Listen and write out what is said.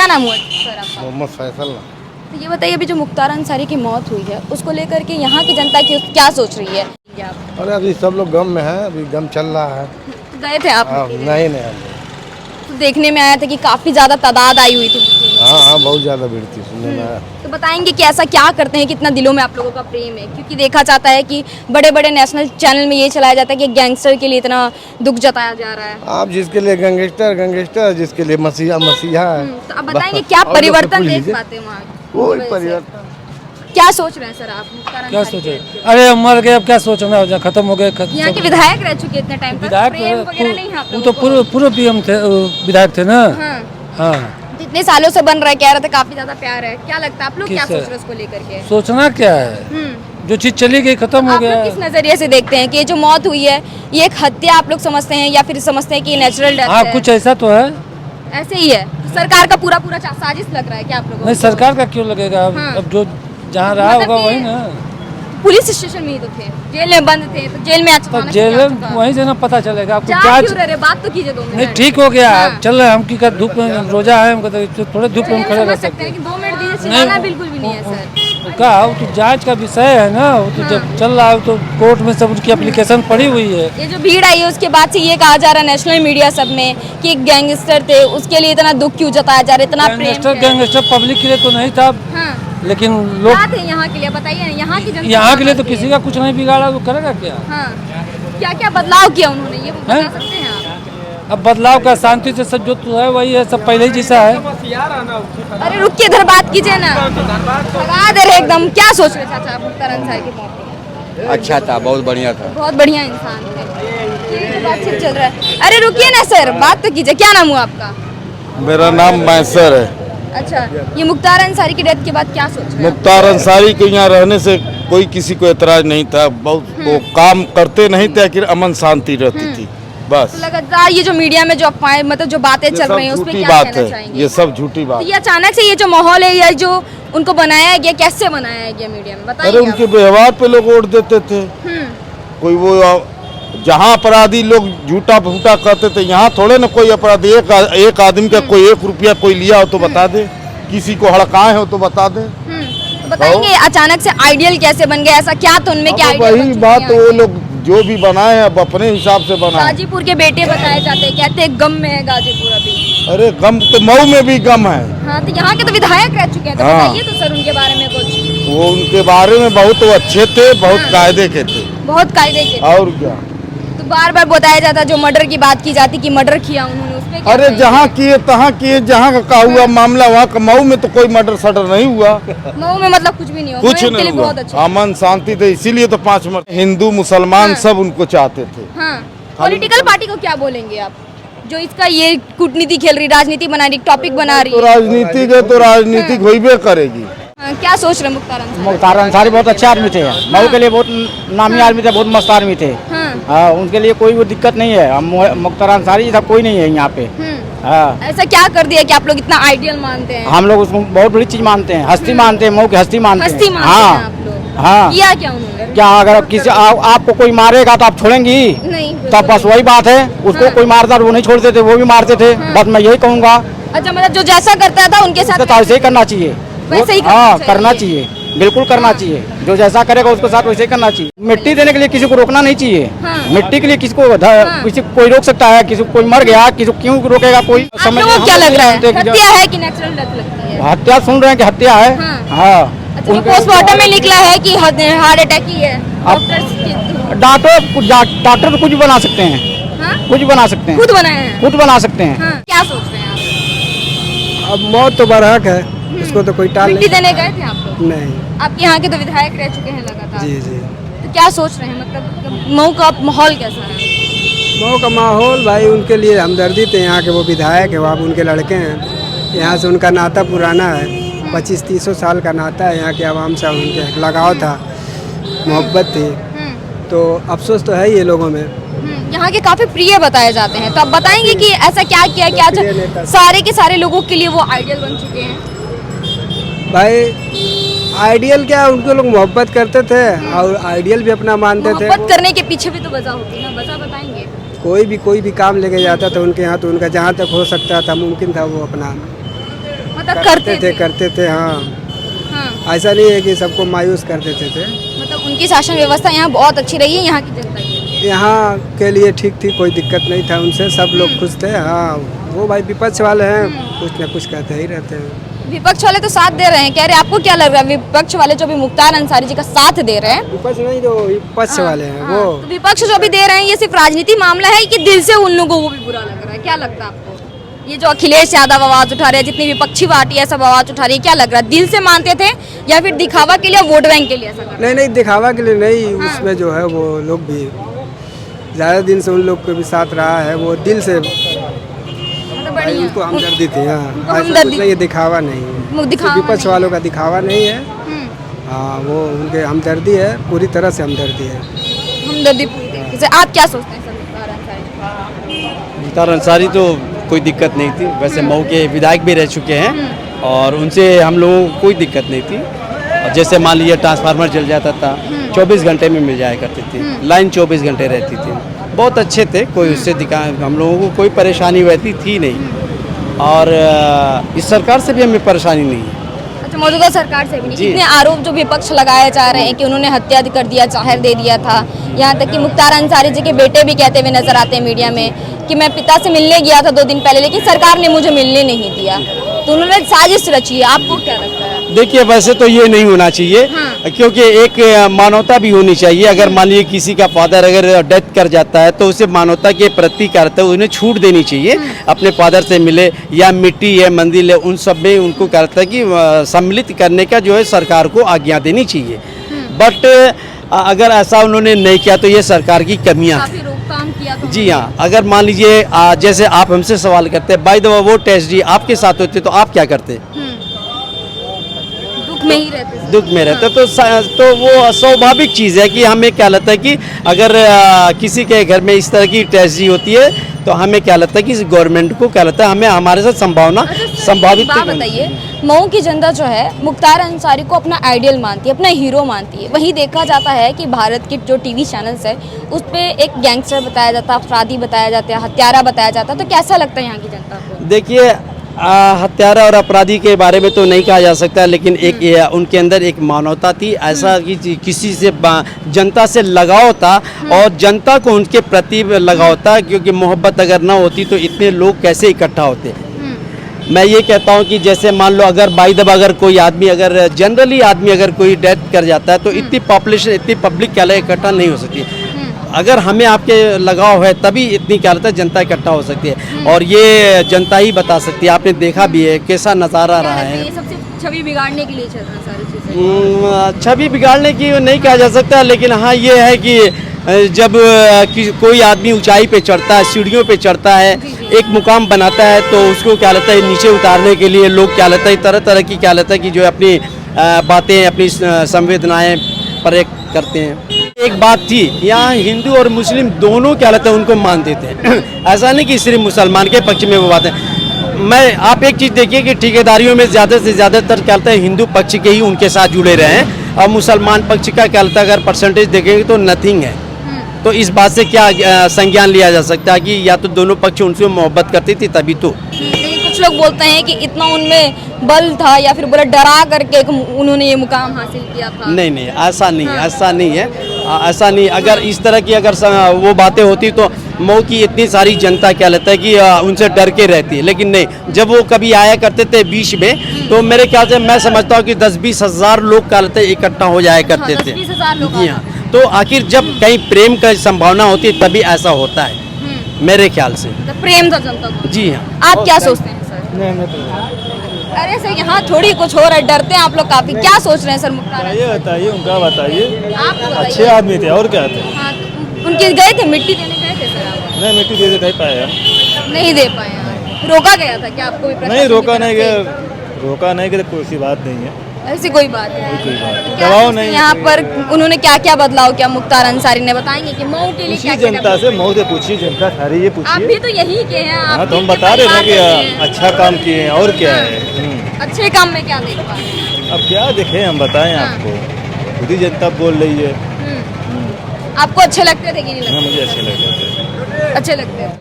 नाम हुआ सर आपका? मोहम्मद फैसल। तो ये बताइए, अभी जो मुख्तार अंसारी की मौत हुई है उसको लेकर के यहाँ की जनता की क्या सोच रही है आप? अरे अभी सब लोग गम में है, अभी गम चल रहा है। तो गए थे आप? नहीं नहीं। तो देखने में आया था कि काफी ज्यादा तादाद आई हुई थी। हाँ हाँ, बहुत ज़्यादा भीड़ थी, सुनने में आया। तो बताएंगे कि ऐसा क्या करते हैं, कितना दिलों में आप लोगों का प्रेम है? क्योंकि देखा जाता है कि बड़े बड़े नेशनल चैनल में ये चलाया जाता है कि गैंगस्टर के लिए इतना दुख जताया जा रहा है। आप जिसके लिए गैंगस्टर गैंगस्टर, जिसके लिए मसीहा मसीहा है। तो अब बताएंगे क्या परिवर्तन देख पाते हैं वहाँ? कोई परिवर्तन। क्या सोच रहे हैं सर आप? मुख्तार क्या अंसारी सोचे? के- अरे हम मर गए, अब क्या सोचना, खत्म हो गए। यहाँ के विधायक रह चुके इतने टाइम तक, प्रेम वगैरह नहीं है आप वो लोगों तो को? पूर्व पीएम थे, विधायक थे ना। हाँ। हाँ, जितने सालों से बन रहा है, कह रहे थे काफी ज्यादा प्यार है। क्या लगता है आप लोग क्या किससे? सोच रहे हैं उसको लेकर के? सोचना क्या है, जो चीज चली गई खत्म हो आप गया। लोग किस नजरिए से देखते हैं कि ये जो मौत हुई है ये एक हत्या आप लोग समझते हैं या फिर समझते हैं कि नेचुरल डेथ हाँ, है? कुछ ऐसा तो है। ऐसे ही है। तो सरकार का पूरा पूरा साजिश लग रहा है क्या आप लोगों नहीं, को? सरकार का क्यों लगेगा? हाँ। अब जो जहाँ रहा मतलब होगा कि वही ना। पुलिस स्टेशन में ही तो थे, जेल में बंद थे, तो जेल में तो अचानक जेल क्या चुका? वहीं से ना पता चलेगा आपको। जा जांच क्यों रहे? बात तो कीजिए 2 मिनट। नहीं, ठीक हो गया। हाँ। चल रहे हम की कर धूप में रोजा है, हम कहते थोड़े धूप में चलिए, हम खड़े हम रह समझ सकते सकते हैं कि 2 मिनट दीजिए, नहीं, चिल्लाना बिल्कुल भी नहीं है सर। कहा वो तो जांच का विषय है ना, वो तो जब चल रहा है तो कोर्ट में सब उनकी एप्लीकेशन पड़ी हुई है। ये जो भीड़ आई है उसके बाद से ये कहा जा रहा है नेशनल मीडिया सब में कि एक गैंगस्टर थे, उसके लिए इतना दुख क्यों जताया जा रहा है, इतना प्रेम? गैंगस्टर पब्लिक के लिए तो नहीं था, हाँ। लेकिन लोग क्या थे यहाँ के लिए बताइए ना, यहाँ की जनता यहाँ के लिए तो क्या किसी का कुछ नहीं बिगाड़ा, तो करेगा क्या? हाँ, क्या क्या बदलाव किया उन्होंने ये बता हैं? सकते हैं आप? अब बदलाव का शांति से सब जो तो है वही है, सब पहले ही जैसा है। अरे रुकिए, इधर बात कीजिए ना, भगा दे रहे एकदम। क्या सोच रहे चाचा आप मुख्तार अंसारी की मौत पर? अच्छा था, बहुत बढ़िया था। बहुत बढ़िया इंसान थे। ये जो बातचीत चल रहा है, अरे रुकिए ना सर, बात तो कीजिए। क्या नाम हुआ आपका? मेरा नाम मैसर है। अच्छा, ये मुख्तार अंसारी की डेथ के बाद क्या सोच रहे हैं? मुख्तार अंसारी के यहाँ रहने से कोई किसी को एतराज नहीं था। बहुत वो काम करते नहीं थे कि अमन शांति रहती थी, बस। तो लगातार ये जो मीडिया में जो अफवाहें, मतलब जो बातें ये चल सब रही हैं उस पे झूठी क्या बात कहना है, चाहेंगे? ये सब झूठी बात। तो ये अचानक से ये जो माहौल है या जो उनको बनाया गया, कैसे बनाया गया मीडिया में बताइए? अरे उनके व्यवहार पे लोग वोट देते थे। कोई वो जहाँ अपराधी लोग झूठा फूटा करते थे, यहाँ थोड़े ना कोई अपराधी एक आदमी का कोई 1 रुपया कोई लिया हो तो बता दे, किसी को हड़काए हो तो बता दे। तो बताएंगे अचानक से आइडियल कैसे बन गया, ऐसा क्या तो उनमें क्या अब आइडियल वही बात, वो लोग जो भी बनाए हैं अब अपने हिसाब से बनाए। गाजीपुर के बेटे बताए जाते हैं, कहते हैं गम में है गाजीपुर अभी। अरे गम तो मऊ में भी गम है। हाँ, तो यहाँ के तो विधायक रह चुके हैं, तो हाँ। बताइए तो सर उनके बारे में कुछ। वो उनके बारे में बहुत अच्छे थे, बहुत कायदे के थे। बहुत कायदे के। और क्या। तो बार बार बताया जाता, जो मर्डर की बात की जाती कि मर्डर किया उन्होंने, उसमें क्या अरे कहेंगे? जहाँ किए तहाँ किए, जहाँ का हुआ मामला वहाँ का। मऊ में तो कोई मर्डर सटर नहीं हुआ, मऊ में मतलब कुछ भी नहीं हुआ, कुछ मऊ के लिए नहीं हुआ। बहुत अच्छा। अमन शांति थे, इसीलिए तो 5 मर्डर। हिंदू मुसलमान सब उनको चाहते थे। हाँ, पॉलिटिकल पार्टी को क्या बोलेंगे आप, जो इसका ये कूटनीति खेल रही, राजनीति बना रही, टॉपिक बना रही तो है? राजनीतिक है तो राजनीतिक होइबे करेगी। हाँ, क्या सोच रहे हैं मुख्तार अंसारी? मुख्तार अंसारी बहुत अच्छे आदमी थे, मऊ के लिए बहुत नामी आदमी थे, बहुत मस्त आदमी थे। हाँ। हाँ, उनके लिए कोई वो दिक्कत नहीं है। हम मुख्तार अंसारी जैसा कोई नहीं है यहाँ पे। हाँ, ऐसा क्या कर दिया कि आप लोग इतना आइडियल मानते हैं? हम लोग उसको बहुत बड़ी चीज मानते हैं, हस्ती मानते हैं, मऊ की हस्ती मानते हैं। हस्ती मानते हैं हाँ आप लोग? हाँ। किया क्या उन्होंने? क्या अगर किसी आपको कोई मारेगा तो आप छोड़ेंगी? नहीं, तब बस वही बात है, उसको कोई मारता वो नहीं छोड़ते थे, वो भी मारते थे। बस मैं यही कहूँगा, अच्छा, मतलब जो जैसा करता था उनके साथ उसके साथ वैसे ही करना चाहिए। वैसे ही हाँ, करना करना चाहिए, बिल्कुल करना चाहिए। जो जैसा करेगा उसके साथ वैसे ही करना चाहिए। मिट्टी देने के लिए किसी को रोकना नहीं चाहिए। हाँ। मिट्टी के लिए किसी को किसी को कोई रोक सकता है, किसी को कोई मर गया, किसी को क्यों रोकेगा कोई? आप लोगों को क्या लग रहा है, हत्या है कि नेचुरल डेथ लगती है? हत्या सुन रहे हैं कि हत्या है। हाँ। हाँ, अच्छा, तो पोस्टमार्टम में निकला है कि हार्ट अटैक ही है। डॉक्टर तो कुछ भी बना सकते हैं, हाँ? कुछ भी बना सकते हैं, खुद बनाए हैं? खुद बना सकते हैं। हाँ। क्या सोच रहे हैं आप? अब मौत तो बरहक है, इसको तो कोई टाल मिट्टी देने गए थे आप लोग? नहीं। आपके यहाँ के तो विधायक रह चुके हैं लगातार। जी जी। तो क्या सोच रहे हैं, मतलब मऊ का माहौल कैसा है? मऊ का माहौल भाई, उनके लिए हमदर्दी थे। यहाँ के वो विधायक है, वो अब उनके लड़के हैं। यहाँ से उनका नाता पुराना है, 25-30 साल का नाता है। यहाँ के आवाम से उनके लगाव था, मोहब्बत थी। तो अफसोस तो है ये लोगों में। यहाँ के काफी प्रिय बताए जाते हैं, तो आप बताएंगे कि ऐसा क्या किया कि आज सारे के सारे लोगों के लिए वो आइडियल बन चुके हैं? भाई आइडियल क्या, उनके लोग मोहब्बत करते थे और आइडियल भी अपना मानते थे। मोहब्बत करने के पीछे भी तो वजह होती है ना, वजह बताएंगे? कोई भी काम लेके जाता था उनके यहाँ, तो उनका जहाँ तक हो सकता था, मुमकिन था, वो अपना मतलब करते थे हाँ। हाँ। ऐसा नहीं है कि सबको मायूस कर देते थे। मतलब उनकी शासन व्यवस्था यहाँ बहुत अच्छी रही है यहाँ की जनता के लिए। यहाँ के लिए ठीक थी, कोई दिक्कत नहीं था उनसे, सब लोग खुश थे। हाँ वो भाई विपक्ष वाले हैं, कुछ न कुछ कहते ही रहते हैं। विपक्ष वाले तो साथ दे रहे हैं, कह रहे हैं। आपको क्या लग रहा है विपक्ष वाले जो भी मुख्तार अंसारी जी का साथ दे रहे हैं? विपक्ष नहीं, जो विपक्ष वाले हैं वो। तो विपक्ष जो भी दे रहे हैं ये सिर्फ राजनीति मामला है कि दिल से उन लोगों को वो भी बुरा लग रहा है? क्या लगता है आपको? ये जो अखिलेश यादव आवाज उठा रहे हैं, जितनी विपक्षी पार्टी है सब आवाज उठा रही है, क्या लग रहा है? दिल से मानते थे या फिर दिखावा के लिए, वोट बैंक के लिए ऐसा कर रहे हैं? नहीं दिखावा के लिए नहीं, उसमें जो है वो लोग भी ज़्यादा दिन से उन लोग के भी साथ रहा है, वो दिल से मतलब भाई बढ़िया। उनको हमदर्दी थी। हाँ उनको ऐसा हमदर्दी- कुछ नहीं, ये दिखावा नहीं है, दिखावा विपक्ष नहीं। वालों का दिखावा नहीं है। हम्म, हाँ वो उनके हमदर्दी है, पूरी तरह से हमदर्दी है। हमदर्दी पूरी तरीके से। आप क्या सोचते हैं सर मुख्तार अंसारी जी? मुख्तार अंसारी तो कोई दिक्कत नहीं थी, वैसे मऊ के विधायक भी रह चुके हैं और उनसे हम लोगों को कोई दिक्कत नहीं थी। और जैसे मान लीजिए ट्रांसफार्मर जल जाता था 24 घंटे में मिल जाया करती थी, लाइन 24 घंटे रहती थी, बहुत अच्छे थे, कोई उससे हम लोगों को कोई परेशानी वैसी थी नहीं। और इस सरकार से भी हमें परेशानी नहीं है। अच्छा, मौजूदा सरकार से भी नहीं। जी। इतने आरोप जो विपक्ष लगाए जा रहे हैं कि उन्होंने हत्या कर दिया, जाहिर दे दिया था, यहाँ तक कि मुख्तार अंसारी जी के बेटे भी कहते हुए नजर आते हैं मीडिया में कि मैं पिता से मिलने गया था 2 दिन पहले, लेकिन सरकार ने मुझे मिलने नहीं दिया, तो उन्होंने साजिश रची है। आपको क्या लगता है? देखिए वैसे तो ये नहीं होना चाहिए, हाँ। क्योंकि एक मानवता भी होनी चाहिए। अगर मान लीजिए किसी का फादर अगर डेथ कर जाता है तो उसे मानवता के प्रति करते हुए उन्हें छूट देनी चाहिए, अपने फादर से मिले या मिट्टी है मंदिर है उन सब में उनको करता है कि सम्मिलित करने का जो है सरकार को आज्ञा देनी चाहिए। बट अगर ऐसा उन्होंने नहीं किया तो ये सरकार की कमियां हैं। काफी रोकथाम किया तो जी हाँ, अगर मान लीजिए जैसे आप हमसे सवाल करते हैं, बाय द वे वो टेस्ट जी आपके साथ होते तो आप क्या करते? दुख में ही रहते थे। दुख में रहते तो वो स्वाभाविक चीज़ है कि हमें क्या लगता है कि अगर किसी के घर में इस तरह की ट्रेजेडी होती है तो हमें क्या लगता है कि गवर्नमेंट को क्या लगता है हमें हमारे साथ संभावित बात बताइए, मऊ की जनता जो है मुख्तार अंसारी को अपना आइडियल मानती है, अपना हीरो मानती है। वहीं देखा जाता है कि भारत के जो टीवी चैनल्स है उस पर एक गैंगस्टर बताया जाता है, अपराधी बताया जाता है, हत्यारा बताया जाता है, तो कैसा लगता है यहाँ की जनता को? देखिए हत्यारा और अपराधी के बारे में तो नहीं कहा जा सकता, लेकिन एक उनके अंदर एक मानवता थी, ऐसा कि किसी से जनता से लगाव था और जनता को उनके प्रति लगाव था, क्योंकि मोहब्बत अगर ना होती तो इतने लोग कैसे इकट्ठा होते। मैं ये कहता हूँ कि जैसे मान लो अगर बाई दफा अगर कोई आदमी अगर जनरली आदमी अगर कोई डेथ कर जाता है तो इतनी पॉपुलेशन इतनी पब्लिक क्या इकट्ठा नहीं हो सकती। अगर हमें आपके लगाव है तभी इतनी क्या लगता है जनता इकट्ठा हो सकती है, और ये जनता ही बता सकती है। आपने देखा भी है कैसा नज़ारा रहा है। ये सबसे छवि बिगाड़ने के लिए चल रहा है सारी चीजें। छवि बिगाड़ने की नहीं कहा जा सकता, लेकिन हाँ ये है कि जब कोई आदमी ऊंचाई पे चढ़ता है, सीढ़ियों पे चढ़ता है, एक मुकाम बनाता है, तो उसको क्या लगता है नीचे उतारने के लिए लोग क्या लगता है तरह तरह की क्या लगता है कि जो अपनी बातें अपनी संवेदनाएं प्रकट करते हैं। एक बात थी, यहाँ हिंदू और मुस्लिम दोनों क्या लगता है उनको मानते थे। ऐसा नहीं कि सिर्फ मुसलमान के पक्ष में वो बातें। मैं आप एक चीज़ देखिए कि ठेकेदारियों में ज़्यादा से ज़्यादातर क्या लगता है हिंदू पक्ष के ही उनके साथ जुड़े रहे हैं, और मुसलमान पक्ष का क्या लगता है अगर परसेंटेज देखेंगे तो नथिंग है। तो इस बात से क्या संज्ञान लिया जा सकता है कि या तो दोनों पक्ष उनसे मोहब्बत करती थी तभी तो। लेकिन कुछ लोग बोलते हैं कि इतना उनमें बल था या फिर बोला डरा करके उन्होंने ये मुकाम हासिल किया था। नहीं ऐसा नहीं है, ऐसा नहीं है, ऐसा नहीं। अगर इस तरह की अगर वो बातें होती तो मऊ की इतनी सारी जनता क्या लगता है कि उनसे डर के रहती है, लेकिन नहीं। जब वो कभी आया करते थे बीच में तो मेरे ख्याल से मैं समझता हूँ कि 10-20 हज़ार लोग क्या लगता है इकट्ठा हो जाया करते थे। 10-20 हज़ार लोग। जी हाँ, तो आखिर जब कहीं प्रेम का संभावना होती है तभी ऐसा होता है मेरे ख्याल से। तो प्रेम था जनता को। जी हाँ। आप क्या सोचते हैं सर? अरे सर यहाँ थोड़ी कुछ हो रहा है, डरते हैं आप लोग काफी। क्या सोच रहे हैं सर मुख्तार? ये बताइए, उनका बताइए। आप बताइए। अच्छे आदमी थे और क्या थे। हाँ, तो उनके गए थे, मिट्टी देने गए थे सर आप? नहीं मिट्टी दे नहीं पाए हम। नहीं दे पाए यार। रोका गया था क्या आपको भी? नहीं रोका नहीं गया, रोका नहीं गया, कोई सी बात नहीं है, ऐसी कोई बात है? कोई बात नहीं। क्या दबाव सोचते नहीं हैं यहाँ पर उन्होंने क्या क्या बदलाव किया मुख्तार अंसारी ने? बताएंगे कि मऊ के लिए पूछिए क्या-क्या जनता से, मऊ से पूछिए, जनता सारी ये आप पूछिए। भी तो यही के हैं। आप हाँ तो भी हम इनके बता रहे हैं ना कि परिवार के हैं। अच्छा काम किए हैं और क्या है। अच्छे काम में क्या देख पाए? अब क्या देखें हम बताएं हाँ। आपको, खुद ही जनता बोल रही है। आपको अच्छे लगते थे कि नहीं हाँ लगते? मुझे अच्छे लगे थे। अच्छे लगते हैं।